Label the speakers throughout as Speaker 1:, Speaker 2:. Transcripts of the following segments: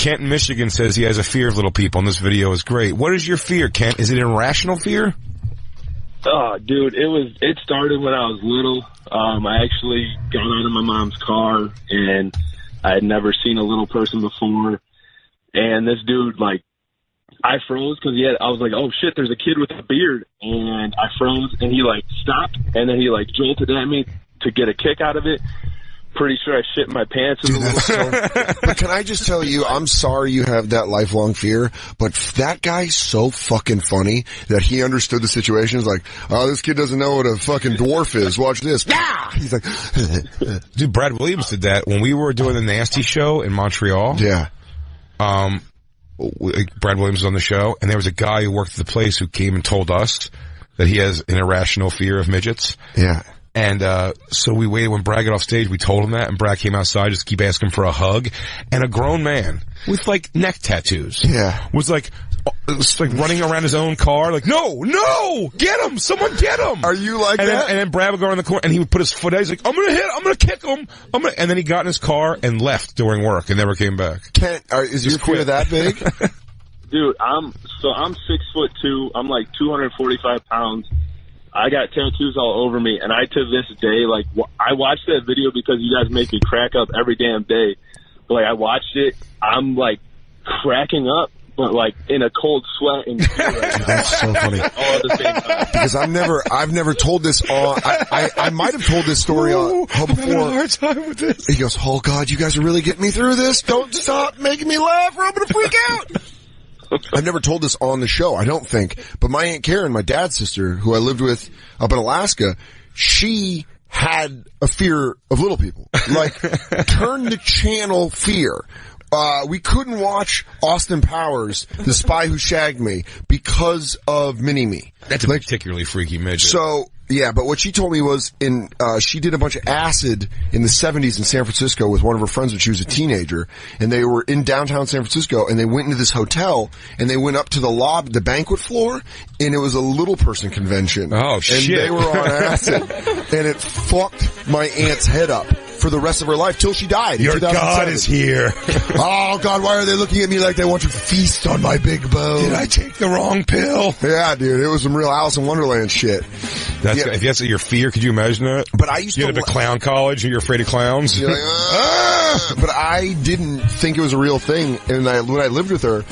Speaker 1: Kent in Michigan says he has a fear of little people, and this video is great. What is your fear, Kent? Is it an irrational fear?
Speaker 2: Oh, dude, it started when I was little. I actually got out of my mom's car, and I had never seen a little person before. And this dude, like, I froze because I was like, oh shit, there's a kid with a beard. And I froze, and he like stopped, and then he like jolted at me to get a kick out of it. Pretty sure I shit my pants.
Speaker 3: But can I just tell you, I'm sorry you have that lifelong fear, but that guy's so fucking funny that he understood the situation. He's like, oh, this kid doesn't know what a fucking dwarf is. Watch this. Yeah! He's like,
Speaker 1: dude, Brad Williams did that when we were doing the Nasty Show in Montreal.
Speaker 3: Yeah.
Speaker 1: Brad Williams was on the show, and there was a guy who worked at the place who came and told us that he has an irrational fear of midgets.
Speaker 3: Yeah.
Speaker 1: And so we waited when Brad got off stage. We told him that, and Brad came outside just to keep asking for a hug. And a grown man with like neck tattoos, was like running around his own car, like no, get him, someone get him.
Speaker 3: Are you like that?
Speaker 1: And then Brad would go around the corner, and he would put his foot out. He's like, I'm gonna kick him, and then he got in his car and left during work and never came back.
Speaker 3: Kent, is your fear that big?
Speaker 2: Dude, I'm 6'2". I'm like 245 pounds. I got tattoos all over me, and I, to this day, like, I watched that video because you guys make me crack up every damn day. But, like, I watched it, I'm, like, cracking up, but, like, in a cold sweat and fear right now.
Speaker 3: That's so funny.
Speaker 2: All at the same time.
Speaker 3: Because I've never told this on, I might have told this story on before.
Speaker 1: I'm having a hard time with this.
Speaker 3: He goes, oh God, you guys are really getting me through this. Don't stop making me laugh or I'm gonna freak out. I've never told this on the show, I don't think. But my Aunt Karen, my dad's sister, who I lived with up in Alaska, she had a fear of little people. Like, turn the channel fear. We couldn't watch Austin Powers, The Spy Who Shagged Me, because of Mini-Me.
Speaker 1: That's a particularly freaky midget.
Speaker 3: So, yeah, but what she told me was she did a bunch of acid in the 70s in San Francisco with one of her friends when she was a teenager, and they were in downtown San Francisco, and they went into this hotel, and they went up to the banquet floor, and it was a little person convention.
Speaker 1: Oh, shit.
Speaker 3: And they were on acid, and it fucked my aunt's head up for the rest of her life till she died.
Speaker 1: Your God is here.
Speaker 3: Oh God, why are they looking at me like they want to feast on my big bone?
Speaker 1: Did I take the wrong pill?
Speaker 3: Yeah, dude, it was some real Alice in Wonderland shit.
Speaker 1: If that's your fear, could you imagine that?
Speaker 3: But I used
Speaker 1: to go to clown college and you're afraid of clowns.
Speaker 3: You're like, But I didn't think it was a real thing. And when I lived with her,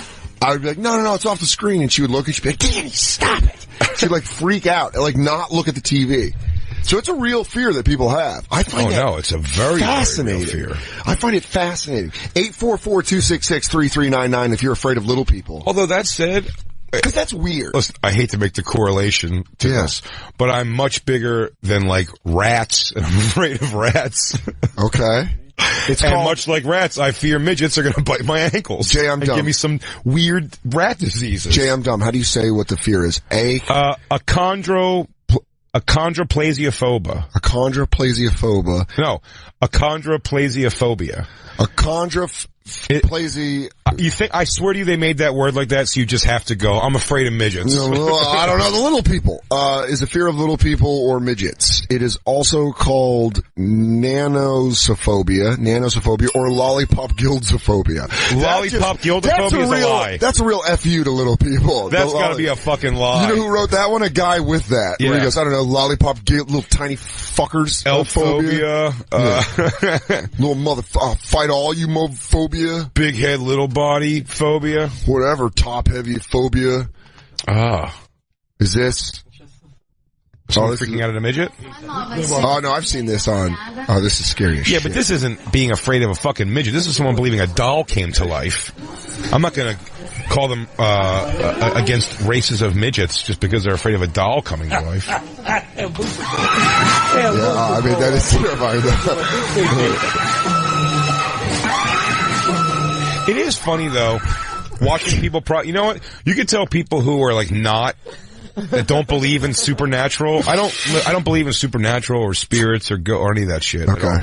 Speaker 3: I would be like, no, it's off the screen. And she would look and she'd be like, Danny, stop it. She'd like freak out and like not look at the TV. So it's a real fear that people have. I find
Speaker 1: it's a very
Speaker 3: fascinating.
Speaker 1: Very real fear.
Speaker 3: I find it fascinating. 844-266-3399 if you're afraid of little people.
Speaker 1: Although that said,
Speaker 3: because that's weird.
Speaker 1: Listen, I hate to make the correlation to this, but I'm much bigger than like rats, and I'm afraid of rats.
Speaker 3: Okay.
Speaker 1: Much like rats, I fear midgets are going to bite my ankles.
Speaker 3: Jay, I'm dumb.
Speaker 1: Give me some weird rat diseases.
Speaker 3: Jay, I'm dumb. How do you say what the fear is?
Speaker 1: Achondroplasiaphobia.
Speaker 3: Achondroplasiaphobia.
Speaker 1: No, achondroplasiaphobia. You think? I swear to you, they made that word like that, so you just have to go. I'm afraid of midgets.
Speaker 3: No, I don't know. The little people is a fear of little people or midgets. It is also called nanosophobia, or lollipop gildosophobia.
Speaker 1: Lollipop gildosophobia is a lie.
Speaker 3: That's a real FU to little people.
Speaker 1: That's got to be a fucking lie.
Speaker 3: You know who wrote that one? A guy with that.
Speaker 1: Yeah.
Speaker 3: Where he goes, I don't know, lollipop little tiny fuckers.
Speaker 1: Elphobia.
Speaker 3: Little fight all you phobia.
Speaker 1: Big head, little body phobia.
Speaker 3: Whatever, top heavy phobia. Is this?
Speaker 1: Someone freaking out at a midget?
Speaker 3: Oh no, I've seen this on. Oh, this is scary as shit.
Speaker 1: Yeah, but this isn't being afraid of a fucking midget. This is someone believing a doll came to life. I'm not gonna call them against races of midgets just because they're afraid of a doll coming to life.
Speaker 3: Yeah, I mean that is terrifying.
Speaker 1: It is funny though, watching people. You know what? You could tell people who are like that don't believe in supernatural. I don't believe in supernatural or spirits or any of that shit.
Speaker 3: Okay.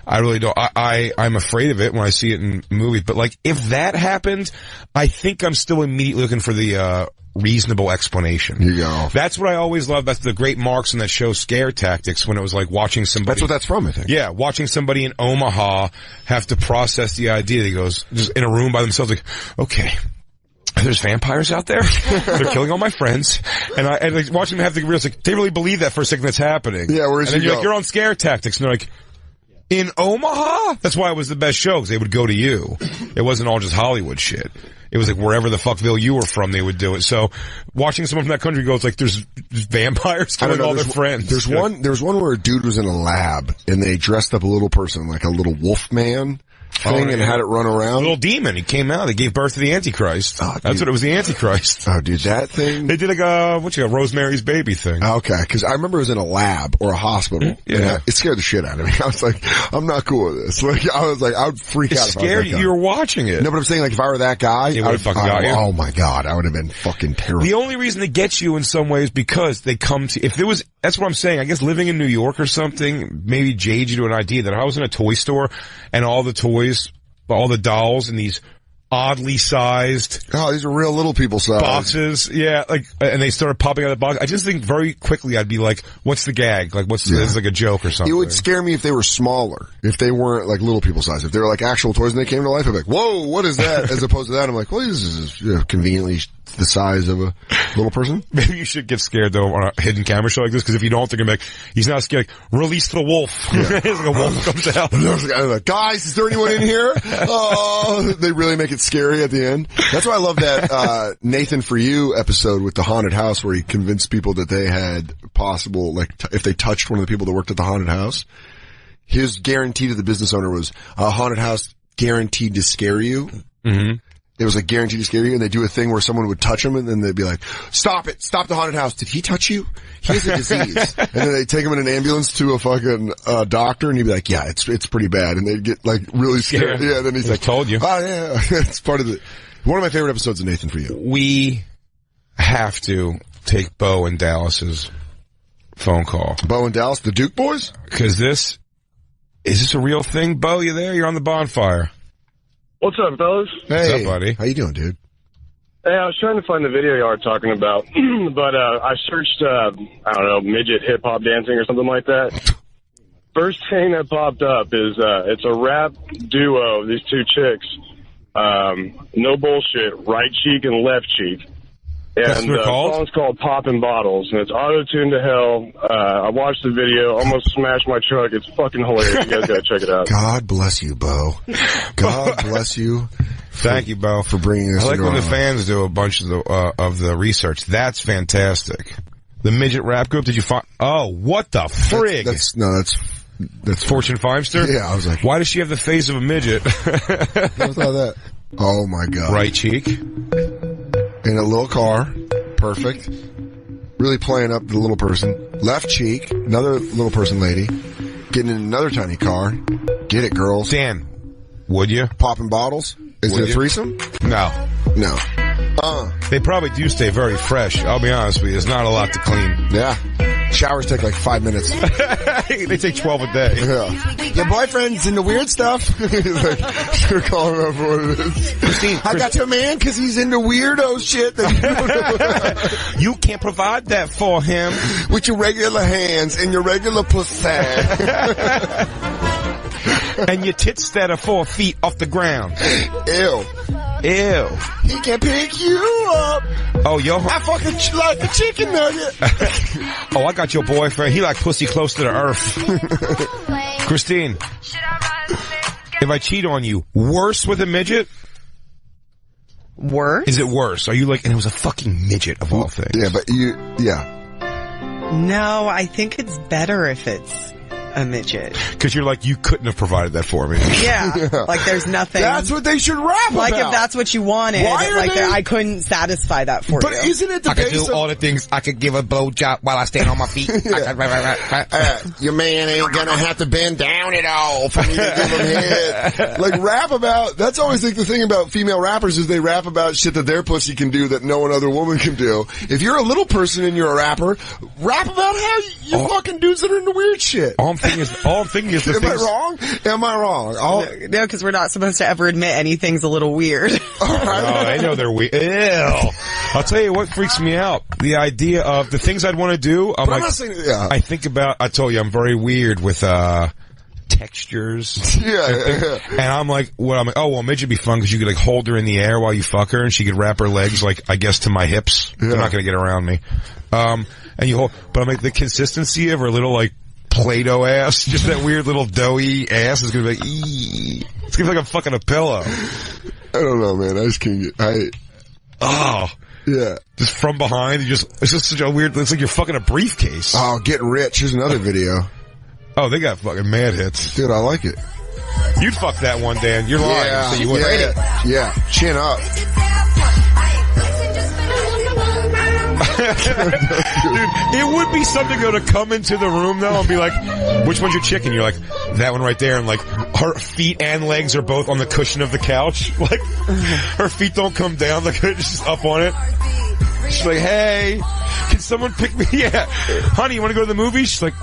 Speaker 1: I really don't. I'm afraid of it when I see it in movies. But like, if that happened, I think I'm still immediately looking for the reasonable explanation.
Speaker 3: There you go.
Speaker 1: That's what I always loved. That's the great marks on that show, Scare Tactics, when it was like watching somebody.
Speaker 3: That's what that's from, I think.
Speaker 1: Yeah, watching somebody in Omaha have to process the idea. He goes, just in a room by themselves, like, okay, there's vampires out there. They're killing all my friends. And like, watching them have to realize, like, they really believe that for a second that's happening.
Speaker 3: Yeah, where's
Speaker 1: and then
Speaker 3: he
Speaker 1: you're
Speaker 3: go?
Speaker 1: like, you're on Scare Tactics. And they're like, in Omaha? That's why it was the best show, because they would go to you. It wasn't all just Hollywood shit. It was like wherever the fuckville you were from, they would do it. So watching someone from that country go, it's like there's vampires killing all their friends.
Speaker 3: There was one where a dude was in a lab and they dressed up a little person like a little wolf man thing and had it run around.
Speaker 1: A little demon. He came out. They gave birth to the Antichrist.
Speaker 3: Oh,
Speaker 1: that's what it was, the Antichrist.
Speaker 3: Oh, dude, that thing.
Speaker 1: They did like a, Rosemary's Baby thing.
Speaker 3: Okay, because I remember it was in a lab or a hospital.
Speaker 1: Yeah.
Speaker 3: It scared the shit out of me. I was like, I'm not cool with this. Like, I was like, I would freak out if I was
Speaker 1: scared
Speaker 3: that
Speaker 1: you.
Speaker 3: guy.
Speaker 1: You were watching it.
Speaker 3: No, but I'm saying, like, if I were that guy,
Speaker 1: It would have fucking got you.
Speaker 3: Oh my god, I would have been fucking terrible.
Speaker 1: The only reason they get you in some ways because they come to, if there was, that's what I'm saying, I guess living in New York or something, maybe jade you to an idea that I was in a toy store and all the toys, all the dolls in these oddly sized
Speaker 3: these are real little people size
Speaker 1: boxes. Yeah, like, and they started popping out of the box. I just think very quickly I'd be like, what's the gag? Like, this is like a joke or something.
Speaker 3: It would scare me if they were smaller. If they weren't like little people size. If they were like actual toys and they came to life, I'd be like, whoa, what is that? As opposed to that, I'm like, well, this is conveniently the size of a little person.
Speaker 1: Maybe you should get scared though on a hidden camera show like this, because if you don't, they're gonna be like, he's not scared. Like, release the wolf.
Speaker 3: Yeah.
Speaker 1: It's like a wolf comes out.
Speaker 3: I'm like, guys, is there anyone in here? Oh, they really make it scary at the end. That's why I love that Nathan For You episode with the haunted house, where he convinced people that they had possible, like, if they touched one of the people that worked at the haunted house, his guarantee to the business owner was a haunted house guaranteed to scare you.
Speaker 1: Mm-hmm.
Speaker 3: It was like guaranteed to scare you, and they do a thing where someone would touch him, and then they'd be like, stop it, stop the haunted house. Did he touch you? He has a disease. And then they take him in an ambulance to a fucking doctor, and he'd be like, yeah, it's pretty bad. And they'd get like really scared. Yeah, then he's like,
Speaker 1: told you.
Speaker 3: Oh yeah, it's part of the, one of my favorite episodes of Nathan For You.
Speaker 1: We have to take Bo and Dallas's phone call.
Speaker 3: Bo and Dallas, the Duke boys?
Speaker 1: Because is this a real thing? Bo, you there? You're on the Bonfire.
Speaker 2: What's up, fellas?
Speaker 3: Hey,
Speaker 1: what's up, buddy?
Speaker 3: How you doing, dude?
Speaker 2: Hey, I was trying to find the video y'all were talking about, but I searched, I don't know, midget hip-hop dancing or something like that. First thing that popped up is it's a rap duo, these two chicks. No bullshit, right cheek and left cheek. And the song's called Poppin' Bottles, and it's auto-tuned to hell. I watched the video, almost smashed my truck. It's fucking hilarious. You guys gotta check it out.
Speaker 3: God bless you, Bo. God bless you.
Speaker 1: Thank you, Bo,
Speaker 3: for bringing us.
Speaker 1: I like when the fans do a bunch of the research. That's fantastic. The midget rap group. Did you find? Oh, what the frig?
Speaker 3: That's
Speaker 1: Fortune Fivester.
Speaker 3: Yeah, I was like,
Speaker 1: why does she have the face of a midget?
Speaker 3: How's that? Oh my god.
Speaker 1: Right cheek.
Speaker 3: In a little car. Perfect. Really playing up the little person. Left cheek. Another little person lady. Getting in another tiny car. Get it, girls.
Speaker 1: Dan, would you?
Speaker 3: Popping bottles? Is it a threesome?
Speaker 1: No.
Speaker 3: No.
Speaker 1: They probably do stay very fresh. I'll be honest with you. There's not a lot to clean.
Speaker 3: Yeah. Showers take like 5 minutes.
Speaker 1: They take 12 a day.
Speaker 3: Yeah. Your boyfriend's into weird stuff. Like, you're calling out for what it is.
Speaker 1: Christine,
Speaker 3: I got your man because he's into weirdo shit. That
Speaker 1: you can't provide that for him.
Speaker 3: With your regular hands and your regular pussy.
Speaker 1: And your tits that are 4 feet off the ground.
Speaker 3: Ew. He can pick you up.
Speaker 1: Oh,
Speaker 3: I fucking like a chicken nugget.
Speaker 1: Oh, I got your boyfriend. He like pussy close to the earth. Christine, if I cheat on you, worse with a midget?
Speaker 4: Worse?
Speaker 1: Is it worse? Are you like, and it was a fucking midget of all things?
Speaker 3: Yeah, but yeah.
Speaker 4: No, I think it's better if it's a midget.
Speaker 1: Because you're like, you couldn't have provided that for me.
Speaker 4: Yeah. Like there's nothing.
Speaker 3: That's what they should rap
Speaker 4: like
Speaker 3: about.
Speaker 4: If that's what you wanted.
Speaker 3: Why are
Speaker 4: like
Speaker 3: they...
Speaker 4: I couldn't satisfy that for
Speaker 3: but
Speaker 4: you.
Speaker 3: But isn't it the
Speaker 1: I could do all the things. I could give a blowjob while I stand on my feet.
Speaker 3: Your man ain't gonna have to bend down at all for me to give him head. Like rap about, that's always like the thing about female rappers is they rap about shit that their pussy can do that no one other woman can do. If you're a little person and you're a rapper, rap about how you fucking dudes that are into weird shit.
Speaker 1: All I'm thinking is the
Speaker 3: Am I wrong? Am I wrong?
Speaker 4: No, because we're not supposed to ever admit anything's a little weird.
Speaker 3: All right.
Speaker 1: Oh, they know they're weird. Ew. I'll tell you what freaks me out. The idea of the things I'd want to do. I think about, I told you I'm very weird with, textures.
Speaker 3: Yeah.
Speaker 1: And I'm like, oh, well, midget would be fun because you could like hold her in the air while you fuck her and she could wrap her legs like, I guess to my hips. Yeah. They're not going to get around me. And you hold, but I'm like, the consistency of her little like Play-Doh ass, just that weird little doughy ass is going to be like, it's going to be like I'm fucking a pillow.
Speaker 3: I don't know, man. I just can't get, yeah.
Speaker 1: Just from behind, it's just such a weird, it's like you're fucking a briefcase.
Speaker 3: Oh, Getting Rich. Here's another video.
Speaker 1: Oh, they got fucking mad hits.
Speaker 3: Dude, I like it.
Speaker 1: You'd fuck that one, Dan. You're lying. So you would.
Speaker 3: Yeah. Chin up.
Speaker 1: Dude, it would be something though to come into the room though and be like, which one's your chicken? You're like, that one right there, and like her feet and legs are both on the cushion of the couch. Like her feet don't come down, like she's just up on it. She's like, hey, can someone pick me? Yeah. Honey, you want to go to the movies? She's like,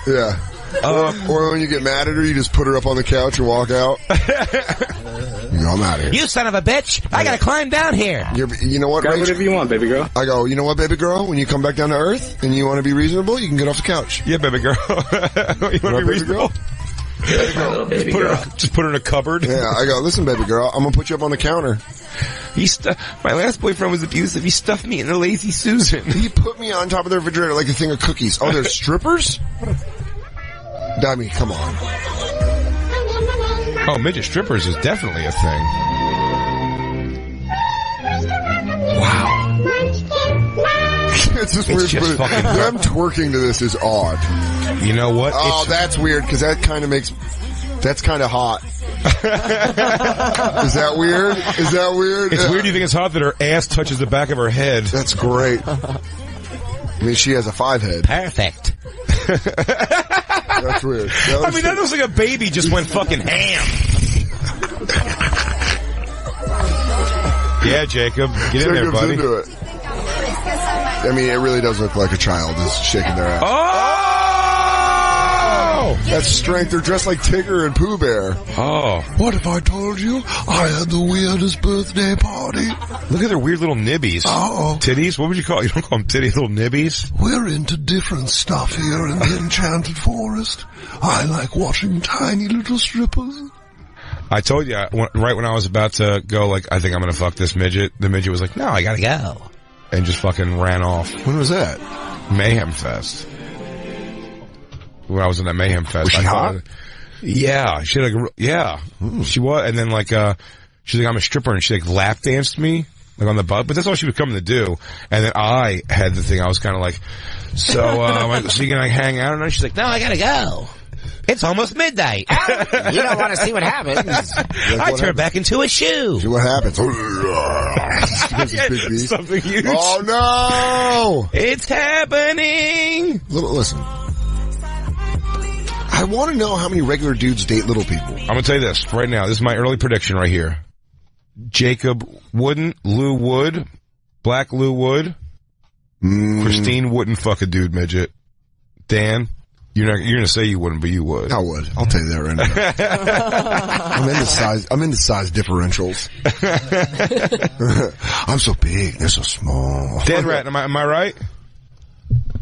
Speaker 3: yeah. Or when you get mad at her, you just put her up on the couch and walk out. I'm out of here.
Speaker 5: You son of a bitch! I gotta climb down here.
Speaker 3: You know what,
Speaker 2: Grab whatever you want, baby girl.
Speaker 3: I go, you know what, baby girl? When you come back down to earth and you want to be reasonable, you can get off the couch.
Speaker 1: Yeah, baby girl. You want to be reasonable?
Speaker 2: Baby girl.
Speaker 1: Just put her in a cupboard.
Speaker 3: Yeah, I go, listen, baby girl, I'm gonna put you up on the counter.
Speaker 1: My last boyfriend was abusive. He stuffed me in the Lazy Susan.
Speaker 3: He put me on top of the refrigerator like a thing of cookies. Oh, there's strippers? I mean, come on.
Speaker 1: Oh, midget strippers is definitely a thing. Wow.
Speaker 3: It's just weird.
Speaker 1: Just fucking
Speaker 3: them twerking to this is odd.
Speaker 1: You know what?
Speaker 3: Oh, that's weird because that kind of makes... That's kind of hot. Is that weird?
Speaker 1: It's weird you think it's hot that her ass touches the back of her head.
Speaker 3: That's great. I mean, she has a 5 head.
Speaker 5: Perfect.
Speaker 3: That's weird.
Speaker 1: That looks like a baby just went fucking ham. Yeah, Jacob. Get in there, buddy.
Speaker 3: Into it. I mean, it really does look like a child is shaking their ass.
Speaker 1: Oh!
Speaker 3: That's strength. They're dressed like Tigger and Pooh Bear.
Speaker 1: Oh.
Speaker 3: What if I told you I had the weirdest birthday party?
Speaker 1: Look at their weird little nibbies.
Speaker 3: Oh.
Speaker 1: Titties? What would you call it? You don't call them titties, little nibbies?
Speaker 3: We're into different stuff here in the Enchanted Forest. I like watching tiny little strippers.
Speaker 1: I told you, right when I was about to go, like, I think I'm going to fuck this midget, the midget was like, no, I got to go. And just fucking ran off.
Speaker 3: When was that?
Speaker 1: Mayhem Fest. When I was in that Mayhem Fest.
Speaker 3: Was she hot?
Speaker 1: Yeah. She like, yeah. She was. And then like, she's like, I'm a stripper, and she like lap danced me, like on the butt, but that's all she was coming to do. And then I had the thing, I was kind of like, so you can like hang out? And she's like, no, I gotta go. It's almost midnight.
Speaker 5: You don't want to see what happens. I turn back into a shoe.
Speaker 3: See what happens.
Speaker 1: Something huge.
Speaker 3: Oh no!
Speaker 1: It's happening!
Speaker 3: Listen. I want to know how many regular dudes date little people.
Speaker 1: I'm going to tell you this right now. This is my early prediction right here. Jacob wouldn't. Lou would. Black Lou would. Christine wouldn't fuck a dude midget. Dan, you're going to say you wouldn't, but you would.
Speaker 3: I would. I'll tell you that right now. I'm into size differentials. I'm so big. They're so small.
Speaker 1: Dead Rat, am I right?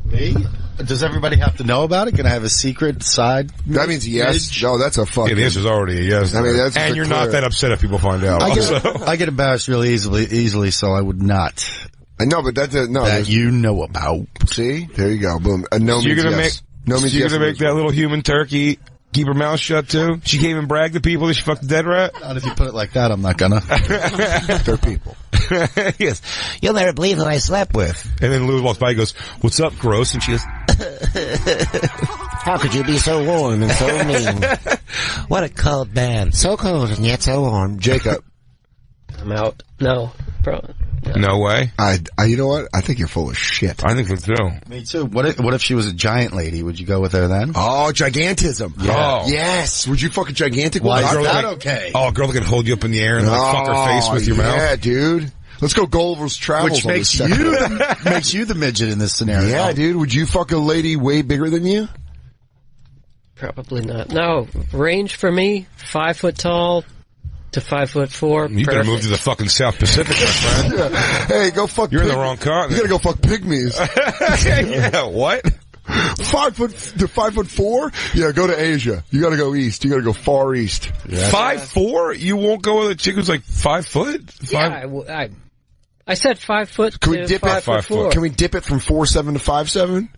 Speaker 6: Me? Does everybody have to know about it? Can I have a secret side?
Speaker 3: That means yes. No, that's a fucking...
Speaker 1: Yeah, the answer's already a yes.
Speaker 3: I mean, that's
Speaker 1: and you're not that upset if people find out.
Speaker 6: I get embarrassed really easily, so I would not.
Speaker 3: I know, but that's no.
Speaker 6: That you know about.
Speaker 3: See? There you go. Boom. No
Speaker 1: so
Speaker 3: means
Speaker 1: you're gonna
Speaker 3: yes.
Speaker 1: Make,
Speaker 3: no means
Speaker 1: so you're
Speaker 3: yes.
Speaker 1: going to make that little human turkey keep her mouth shut too? She can't even brag to people that she fucked the dead rat?
Speaker 6: Not if you put it like that, I'm not gonna.
Speaker 3: They're people.
Speaker 5: Yes. You'll never believe who I slept with.
Speaker 1: And then Lou walks by and goes, what's up, gross? And she goes,
Speaker 5: how could you be so warm and so mean? What a cold man. So cold and yet so warm.
Speaker 3: Jacob.
Speaker 7: I'm out. No. Bro.
Speaker 1: No way.
Speaker 3: You know what? I think you're full of shit.
Speaker 1: I think so too.
Speaker 6: Me too. What if she was a giant lady? Would you go with her then?
Speaker 3: Oh, gigantism.
Speaker 1: Yeah.
Speaker 3: Oh. Yes. Would you fuck a gigantic one?
Speaker 6: Why is that
Speaker 1: like,
Speaker 6: okay?
Speaker 1: Oh, a girl that can hold you up in the air and like fuck her face with your mouth.
Speaker 3: Yeah, dude. Let's go Gulliver's Travels.
Speaker 6: Which makes you the midget in this scenario.
Speaker 3: Yeah, dude. Would you fuck a lady way bigger than you?
Speaker 7: Probably not. No. Range for me, 5 foot tall, to 5'4".
Speaker 1: You better move to the fucking South Pacific, my friend.
Speaker 3: Yeah. Hey, go fuck.
Speaker 1: You're in the wrong continent.
Speaker 3: You gotta go fuck pygmies.
Speaker 1: Yeah, what?
Speaker 3: 5'4"? Yeah, go to Asia. You gotta go east. You gotta go far east.
Speaker 1: Yeah. 5'4"? You won't go with a chick who's like 5 foot?
Speaker 7: Yeah, I said 5 foot.
Speaker 3: Can we dip it
Speaker 7: 5'4"?
Speaker 3: Can we dip it from 4'7" to 5'7"?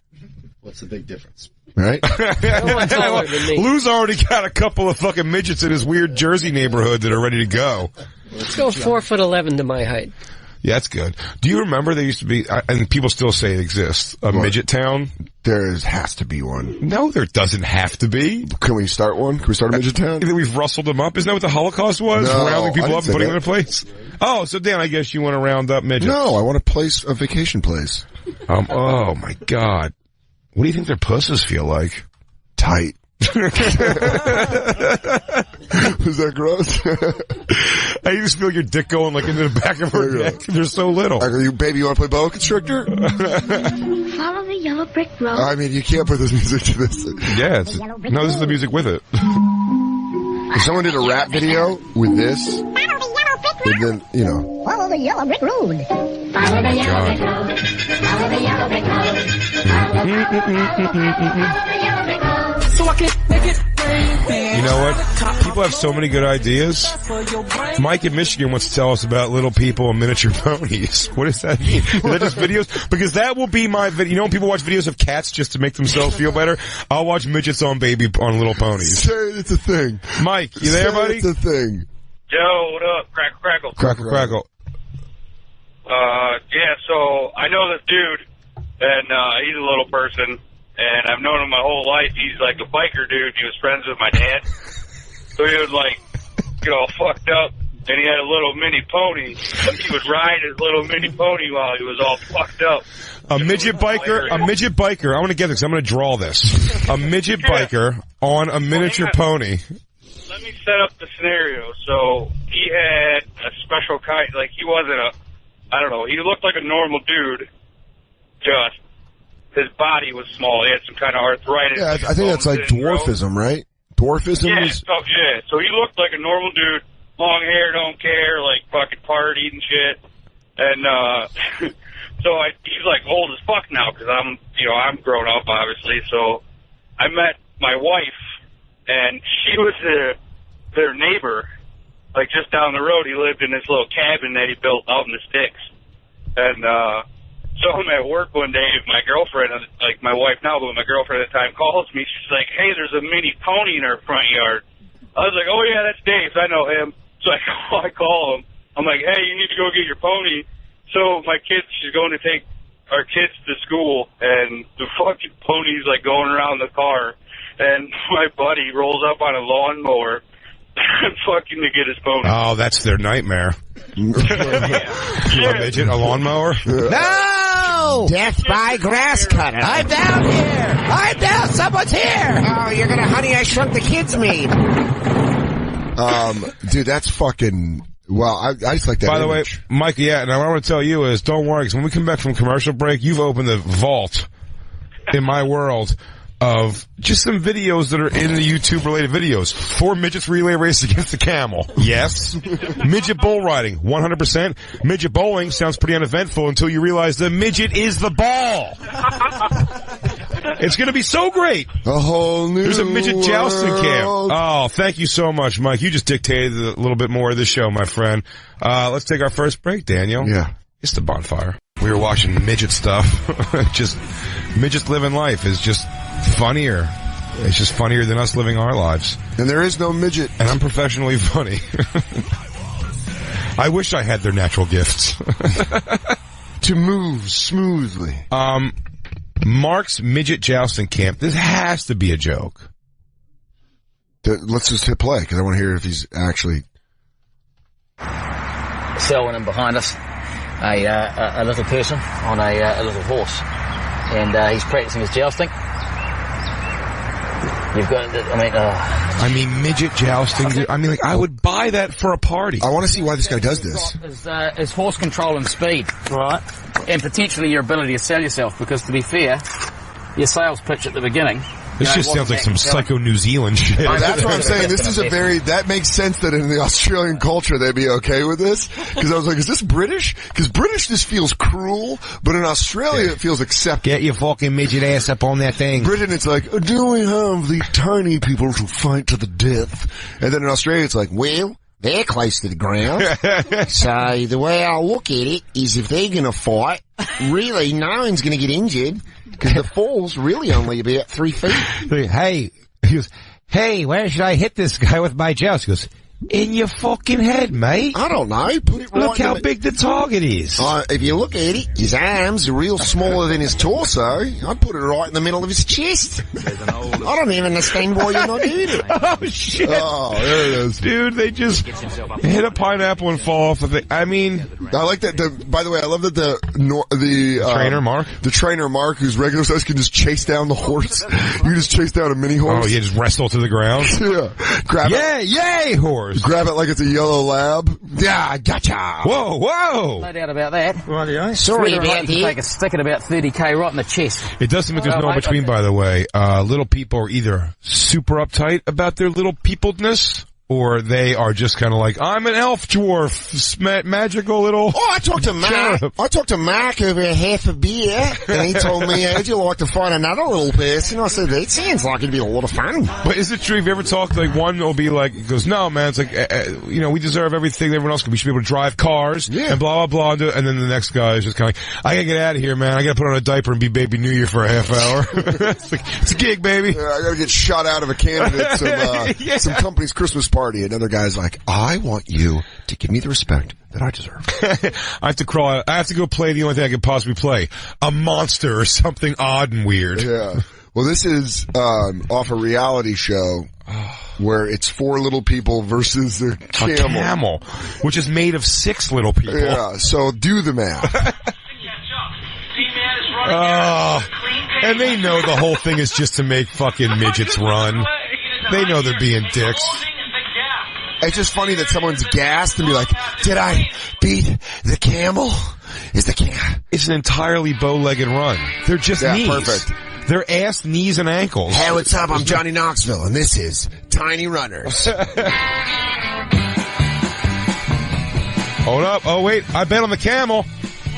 Speaker 6: What's the big difference?
Speaker 3: Right?
Speaker 7: No one's taller than me.
Speaker 1: Lou's already got a couple of fucking midgets in his weird Jersey neighborhood that are ready to go.
Speaker 7: Let's go 4'11" to my height.
Speaker 1: Yeah, that's good. Do you remember there used to be, and people still say it exists, a midget town?
Speaker 3: There has to be one.
Speaker 1: No, there doesn't have to be.
Speaker 3: Can we start one? Can we start a midget town?
Speaker 1: We've rustled them up. Isn't that what the Holocaust was?
Speaker 3: No,
Speaker 1: rounding people up and putting them in a
Speaker 3: that.
Speaker 1: place? Oh, so Dan, I guess you want to round up midgets.
Speaker 3: No, I want a vacation place.
Speaker 1: Oh my God. What do you think their pussies feel like?
Speaker 3: Tight. Was that gross?
Speaker 1: I just feel your dick going like into the back of her neck. They're so little.
Speaker 3: Baby, you want to play boa constrictor?
Speaker 8: Follow the yellow brick road.
Speaker 3: I mean, you can't put this music to this.
Speaker 1: Yeah, no, this is the music with it.
Speaker 3: If someone did a rap video with this, and then, you know.
Speaker 8: Follow the yellow brick road.
Speaker 1: Follow the yellow brick road.
Speaker 8: Follow the yellow brick road.
Speaker 9: So I can make it rain.
Speaker 1: You know what? People have so many good ideas. Mike in Michigan wants to tell us about little people and miniature ponies. What does that mean? Is that just videos? Because that will be my video. You know when people watch videos of cats just to make themselves feel better? I'll watch midgets on little ponies.
Speaker 3: Say it's a thing.
Speaker 1: Mike, you there, buddy?
Speaker 3: It's a thing.
Speaker 2: Yo, what up? Crackle.
Speaker 1: Crackle.
Speaker 2: Yeah, so I know this dude, and he's a little person, and I've known him my whole life. He's like a biker dude. He was friends with my dad. So he would, like, get all fucked up, and he had a little mini pony. He would ride his little mini pony while he was all fucked up.
Speaker 1: A midget biker. I want to get this. I'm going to draw this. A midget biker on a miniature pony.
Speaker 2: Let me set up the scenario. So he had a special kind, like he wasn't I don't know, he looked like a normal dude, just his body was small. He had some kind of arthritis.
Speaker 3: Yeah, I think that's like dwarfism, right? Dwarfism
Speaker 2: yeah,
Speaker 3: is...
Speaker 2: So he looked like a normal dude, long hair, don't care, like fucking partied and shit. And so he's like old as fuck now because I'm grown up, obviously. So I met my wife, and she was their neighbor, like just down the road. He lived in this little cabin that he built out in the sticks. And so I'm at work one day, my girlfriend, like my wife now, but my girlfriend at the time calls me. She's like, hey, there's a mini pony in our front yard. I was like, oh yeah, that's Dave. I know him. So I call him. I'm like, hey, you need to go get your pony. So she's going to take our kids to school, and the fucking pony's like going around the car. And my buddy rolls up on a lawnmower fucking to get his pony.
Speaker 1: Oh, that's their nightmare. A midget, a lawnmower?
Speaker 5: No! Death by grass cutter. I'm down here! I'm down! Someone's here! Oh, you're gonna Honey, I Shrunk the Kids me.
Speaker 3: Dude, that's fucking... Well, I just like that
Speaker 1: By the
Speaker 3: image.
Speaker 1: way, Mike, yeah, and what I want to tell you is, don't worry, because when we come back from commercial break, you've opened the vault in my world of just some videos that are in the YouTube-related videos. 4 midgets relay race against a camel. Yes. Midget bull riding. 100%. Midget bowling sounds pretty uneventful until you realize the midget is the ball. It's going to be so great.
Speaker 3: A whole new
Speaker 1: There's a midget jousting camp.
Speaker 3: world.
Speaker 1: Oh, thank you so much, Mike. You just dictated a little bit more of the show, my friend. Let's take our first break, Daniel.
Speaker 3: Yeah.
Speaker 1: It's the Bonfire. We were watching midget stuff. Just midgets living life is just funnier. It's just funnier than us living our lives.
Speaker 3: And there is no midget.
Speaker 1: And I'm professionally funny. I wish I had their natural gifts.
Speaker 3: To move smoothly.
Speaker 1: Mark's midget jousting camp. This has to be a joke.
Speaker 3: Let's just hit play, because I want to hear if he's actually...
Speaker 10: Selwyn in behind us, a little person on a little horse, and he's practicing his jousting. You've got,
Speaker 1: I mean, midget jousting. Dude. I mean, like, I would buy that for a party.
Speaker 3: I want to see why this guy does this.
Speaker 10: His horse control and speed, right, and potentially your ability to sell yourself. Because to be fair, your sales pitch at the beginning
Speaker 1: This just sounds like some psycho New Zealand shit.
Speaker 3: That's what I'm saying. This is that makes sense that in the Australian culture they'd be okay with this. Because I was like, is this British? Because British just feels cruel, but in Australia it feels accepted.
Speaker 1: Get your fucking midget ass up on that thing.
Speaker 3: Britain, it's like, do we have the tiny people to fight to the death? And then in Australia it's like, well, they're close to the ground. So the way I look at it is if they're going to fight, really no one's going to get injured because the fall's really only about 3 feet.
Speaker 1: Hey, he goes, hey, where should I hit this guy with my joust? He goes, in your fucking head, mate.
Speaker 3: I don't know. Put it right.
Speaker 1: Look how big the target is.
Speaker 3: If you look at it, his arms are real smaller than his torso. I'd put it right in the middle of his chest. I don't even understand why you're not doing it.
Speaker 1: Oh, shit.
Speaker 3: Oh, there it is.
Speaker 1: Dude, they just hit a pineapple and fall off of it. I mean...
Speaker 3: I like that. By the way, I love that the
Speaker 1: trainer, Mark?
Speaker 3: The trainer, Mark, who's regular size, can just chase down the horse. You just chase down a mini horse.
Speaker 1: Oh, you just wrestle to the ground?
Speaker 3: Yeah. Grab it.
Speaker 1: Yay, horse.
Speaker 3: Grab it like it's a yellow lab.
Speaker 1: Yeah, gotcha. Whoa.
Speaker 10: No doubt about that.
Speaker 5: Sorry about that.
Speaker 10: Take a stick at about 30k right in the chest.
Speaker 1: It does seem like there's no in between, by the way. Little people are either super uptight about their little peopledness, or they are just kind of like, I'm an elf dwarf, magical little...
Speaker 3: Oh, I talked to Mark. I talked to Mark over half a beer, and he told me, how'd you like to find another little person? I said, that sounds like it'd be a lot of fun.
Speaker 1: But is it true, have you ever talked, like, one will be like, it goes, no, man, it's like, we deserve everything everyone else can. We should be able to drive cars, and blah, blah, blah, and then the next guy is just kind of like, I gotta get out of here, man. I gotta put on a diaper and be Baby New Year for a half hour. It's like, it's a gig, baby.
Speaker 3: Yeah, I gotta get shot out of a candidate some company's Christmas party. Another guy's like, I want you to give me the respect that I deserve.
Speaker 1: I have to crawl out. I have to go play the only thing I could possibly play. A monster or something odd and weird.
Speaker 3: Yeah. Well, this is, off a reality show where it's 4 little people versus a camel.
Speaker 1: A camel, which is made of 6 little people.
Speaker 3: Yeah, so do the math.
Speaker 1: And they know the whole thing is just to make fucking midgets run. They know they're being dicks.
Speaker 3: It's just funny that someone's gassed and be like, did I beat the camel? It's
Speaker 1: an entirely bow-legged run. They're just knees.
Speaker 3: Perfect.
Speaker 1: They're ass, knees, and ankles.
Speaker 3: Hey, what's up? I'm Johnny Knoxville, and this is Tiny Runners.
Speaker 1: Hold up. Oh, wait. I bet on the camel.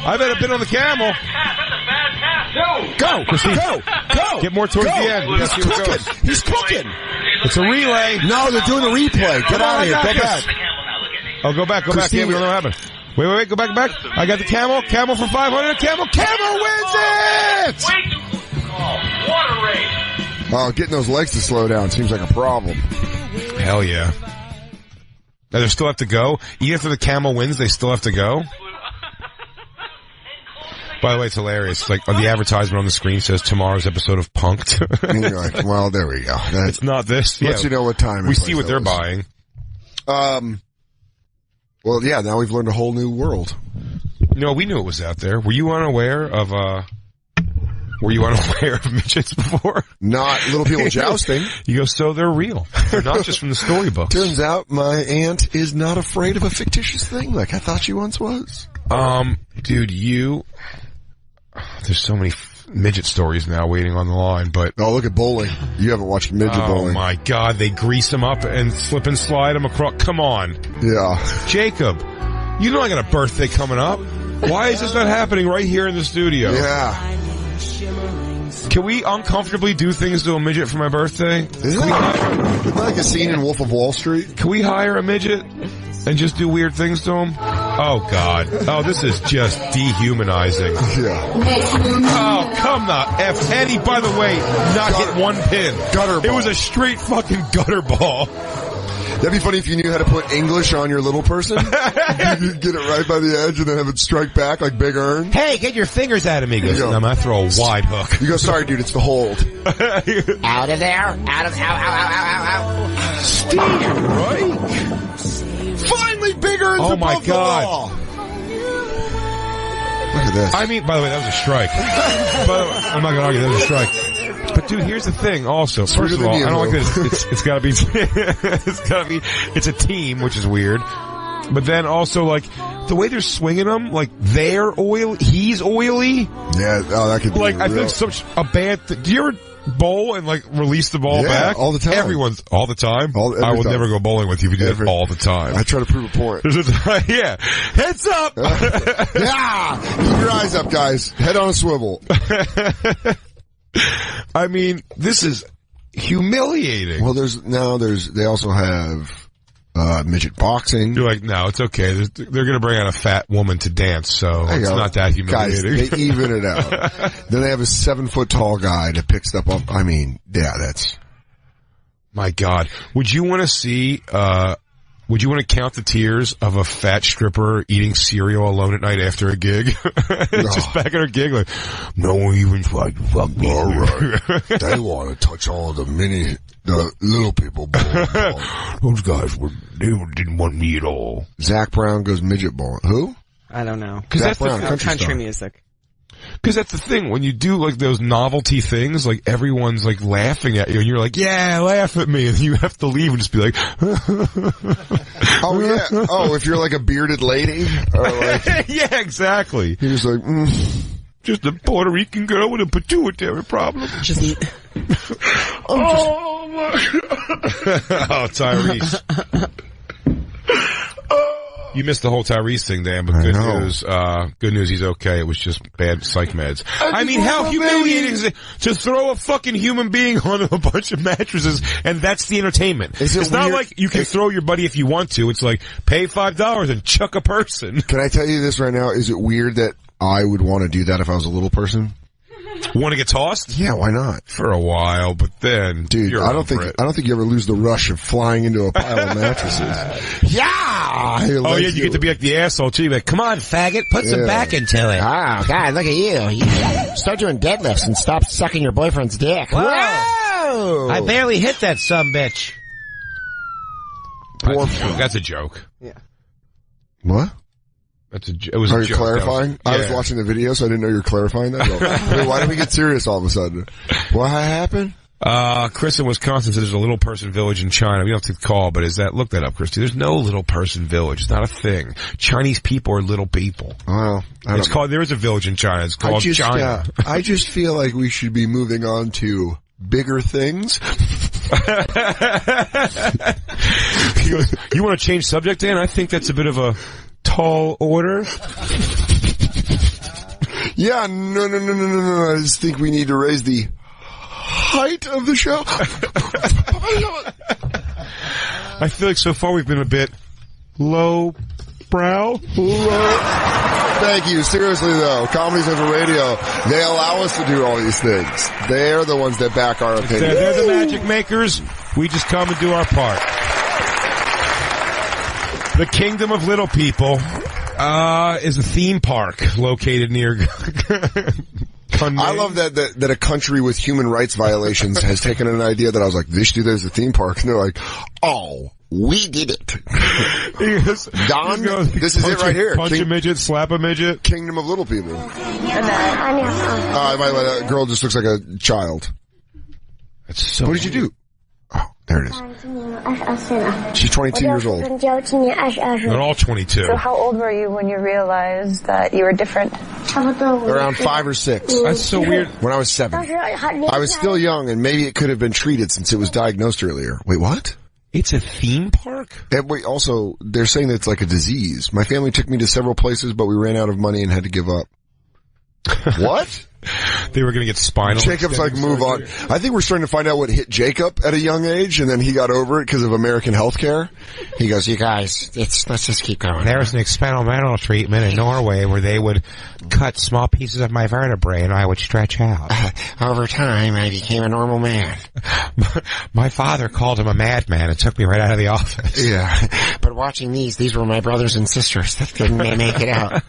Speaker 1: I bet a bit on the camel. Go, Christine.
Speaker 3: Go.
Speaker 1: Get more towards the end.
Speaker 3: He's cooking. He's cooking.
Speaker 1: It's a relay.
Speaker 3: No, they're doing a replay. Get out of here. Go back.
Speaker 1: Oh, go back.
Speaker 3: Christine,
Speaker 1: Camel, we don't know what happened. Wait. Go back. I got the camel. Camel for 500. Camel wins it!
Speaker 11: Water race.
Speaker 3: Oh, getting those legs to slow down seems like a problem.
Speaker 1: Hell yeah. Now they still have to go? Even if the camel wins, they still have to go? By the way, it's hilarious. Like, the advertisement on the screen says tomorrow's episode of Punk'd.
Speaker 3: And you're like, well, there we go.
Speaker 1: It's not this.
Speaker 3: Lets you know what time
Speaker 1: we see what they're buying.
Speaker 3: Well, yeah, now we've learned a whole new world.
Speaker 1: No, we knew it was out there. Were you unaware of midgets before?
Speaker 3: Not little people jousting.
Speaker 1: You go, so they're real. They're not just from the storybook.
Speaker 3: Turns out my aunt is not afraid of a fictitious thing like I thought she once was.
Speaker 1: Dude, there's so many midget stories now waiting on the line, but...
Speaker 3: Oh, look at bowling. You haven't watched midget bowling.
Speaker 1: Oh my God, they grease them up and slip and slide them across. Come on.
Speaker 3: Yeah.
Speaker 1: Jacob, you know I got a birthday coming up. Why is this not happening right here in the studio?
Speaker 3: Yeah.
Speaker 1: Can we uncomfortably do things to a midget for my birthday?
Speaker 3: Isn't that like a scene in Wolf of Wall Street?
Speaker 1: Can we hire a midget and just do weird things to him? Oh, God. Oh, this is just dehumanizing.
Speaker 3: Yeah.
Speaker 1: Oh, come the F. Eddie, by the way, not hit one pin.
Speaker 3: Gutter ball.
Speaker 1: It was a straight fucking gutter ball.
Speaker 3: That'd be funny if you knew how to put English on your little person. You'd get it right by the edge and then have it strike back like Big Earn.
Speaker 1: Hey, get your fingers out of me. He goes, I'm going to throw a wide hook.
Speaker 3: You go, sorry, dude, it's the hold.
Speaker 5: Out of there. Out.
Speaker 1: Steve, right?
Speaker 3: Finally, Big Earn's above
Speaker 1: my God.
Speaker 3: the law. Look at this.
Speaker 1: I mean, by the way, that was a strike. By the way, I'm not going to argue, that was a strike. But dude, here's the thing also. First of all, I don't like this. It's gotta be, it's a team, which is weird. But then also, like, the way they're swinging them, like, they're oily, he's oily.
Speaker 3: Yeah, that could be
Speaker 1: like, I think such a bad do you ever bowl and like release the ball back?
Speaker 3: All the time.
Speaker 1: All the time? I will never go bowling with you if you do that all the time.
Speaker 3: I try to prove a point.
Speaker 1: Yeah. Heads up!
Speaker 3: Yeah! Keep your eyes up, guys. Head on a swivel.
Speaker 1: I mean, this is humiliating.
Speaker 3: Well, they also have midget boxing.
Speaker 1: You're like, no, it's okay. They're going to bring out a fat woman to dance, so it's not that humiliating.
Speaker 3: Guys, they even it out. Then they have a 7-foot-tall guy that picks up. I mean, yeah, that's.
Speaker 1: My God, would you want to see? Would you want to count the tears of a fat stripper eating cereal alone at night after a gig? Just back at her gig, like, no one even tried to fuck me.
Speaker 3: All right. They want to touch all the little people.
Speaker 1: Those guys didn't want me at all.
Speaker 3: Zach Brown goes midget bowling. Who?
Speaker 4: I don't know.
Speaker 1: Because that's
Speaker 3: Brown,
Speaker 4: country music.
Speaker 1: Because that's the thing. When you do like those novelty things, like everyone's like laughing at you, and you're like, "Yeah, laugh at me," and you have to leave and just be like,
Speaker 3: "Oh yeah, oh if you're like a bearded lady, or like,
Speaker 1: yeah, exactly."
Speaker 3: You're just like,
Speaker 1: just a Puerto Rican girl with a pituitary problem. Oh, Tyrese. You missed the whole Tyrese thing, Dan, but good news. Good news, he's okay. It was just bad psych meds. I mean, how humiliating is it to throw a fucking human being on a bunch of mattresses and that's the entertainment? It's not like you can throw your buddy if you want to. It's like, pay $5 and chuck a person.
Speaker 3: Can I tell you this right now? Is it weird that I would want to do that if I was a little person?
Speaker 1: Want to get tossed?
Speaker 3: Yeah, why not?
Speaker 1: For a while, but then,
Speaker 3: dude, I don't think you ever lose the rush of flying into a pile of mattresses.
Speaker 1: Yeah! You get to be like the asshole too. Like, come on, faggot, put some back into it.
Speaker 5: Oh, God, look at you. Start doing deadlifts and stop sucking your boyfriend's dick.
Speaker 12: Whoa! I barely hit that sumbitch.
Speaker 1: That's a joke.
Speaker 3: Yeah. What?
Speaker 1: It was
Speaker 3: Are
Speaker 1: a
Speaker 3: you
Speaker 1: joke.
Speaker 3: clarifying? I was watching the video, so I didn't know you were clarifying that. Wait, why did we get serious all of a sudden? What happened?
Speaker 1: Chris in Wisconsin said there's a little person village in China. We don't have to call, but look that up, Christy. There's no little person village. It's not a thing. Chinese people are little people.
Speaker 3: Well,
Speaker 1: there is a village in China. It's called China.
Speaker 3: I just feel like we should be moving on to bigger things.
Speaker 1: You want to change subject, Dan? I think that's a bit of a tall order.
Speaker 3: Yeah, no. I just think we need to raise the height of the show.
Speaker 1: I feel like so far we've been a bit low brow.
Speaker 3: Thank you. Seriously though, Comedy Central Radio, they allow us to do all these things. They're the ones that back our opinion.
Speaker 1: They're the magic makers. We just come and do our part. The Kingdom of Little People is a theme park located near
Speaker 3: I love that a country with human rights violations has taken an idea that I was like, they should do that as a theme park. And they're like, oh, we did it. Don, this is it right here.
Speaker 1: Punch a midget, slap a midget.
Speaker 3: Kingdom of Little People. By the way, that girl just looks like a child.
Speaker 1: That's so
Speaker 3: what did you do? Oh, there it is. She's 22 years old.
Speaker 1: They're all 22.
Speaker 13: So how old were you when you realized that you were different?
Speaker 3: Around 5 or 6.
Speaker 1: That's so weird.
Speaker 3: When I was 7. I was still young, and maybe it could have been treated since it was diagnosed earlier. Wait, what?
Speaker 1: It's a theme park?
Speaker 3: And wait, also, they're saying that it's like a disease. My family took me to several places, but we ran out of money and had to give up. What?
Speaker 1: They were going to get spinal.
Speaker 3: Jacob's like, move on. I think we're starting to find out what hit Jacob at a young age, and then he got over it because of American healthcare. He goes, you guys, let's just keep going.
Speaker 12: There was an experimental treatment in Norway where they would cut small pieces of my vertebrae and I would stretch out.
Speaker 5: Over time, I became a normal man.
Speaker 12: My father called him a madman and took me right out of the office.
Speaker 3: Yeah.
Speaker 5: But watching these were my brothers and sisters that didn't make it out.